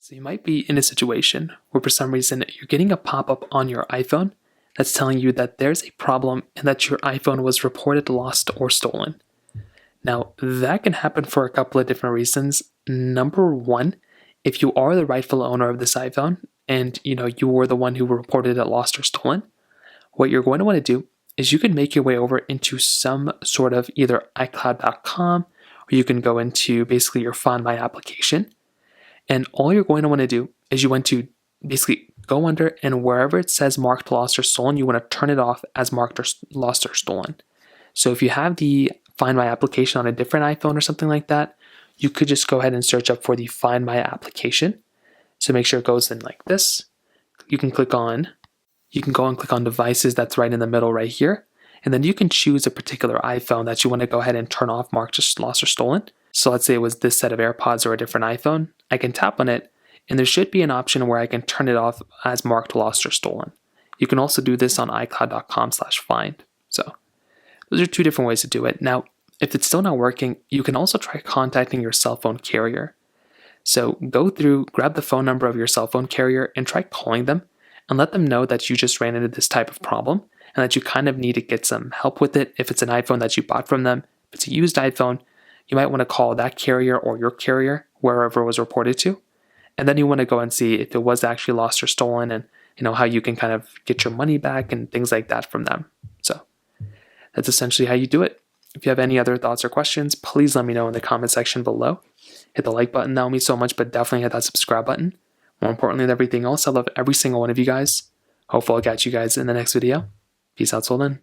So you might be in a situation where for some reason you're getting a pop-up on your iPhone that's telling you that there's a problem and that your iPhone was reported lost or stolen. Now, that can happen for a couple of different reasons. Number one, if you are the rightful owner of this iPhone and you were the one who reported it lost or stolen, what you're going to want to do is you can make your way over into some sort of either iCloud.com, or you can go into basically your Find My application. And all you're going to want to do is you want to basically go under, and wherever it says marked lost or stolen, you want to turn it off as marked or lost or stolen. So if you have the Find My application on a different iPhone or something like that, you could just go ahead and search up for the Find My application. So make sure it goes in like this. You can go and click on devices, that's right in the middle right here. And then you can choose a particular iPhone that you want to go ahead and turn off marked as lost or stolen. So let's say it was this set of AirPods or a different iPhone. I can tap on it, and there should be an option where I can turn it off as marked lost or stolen. You can also do this on iCloud.com/find. So those are two different ways to do it. Now, if it's still not working, you can also try contacting your cell phone carrier. So go through, grab the phone number of your cell phone carrier and try calling them and let them know that you just ran into this type of problem and that you kind of need to get some help with it. If it's an iPhone that you bought from them, if it's a used iPhone, you might want to call that carrier or your carrier, wherever it was reported to. And then you want to go and see if it was actually lost or stolen and how you can kind of get your money back and things like that from them. So that's essentially how you do it. If you have any other thoughts or questions, please let me know in the comment section below. Hit the like button, that would mean so much, but definitely hit that subscribe button. More importantly than everything else, I love every single one of you guys. Hopefully I'll catch you guys in the next video. Peace out till then.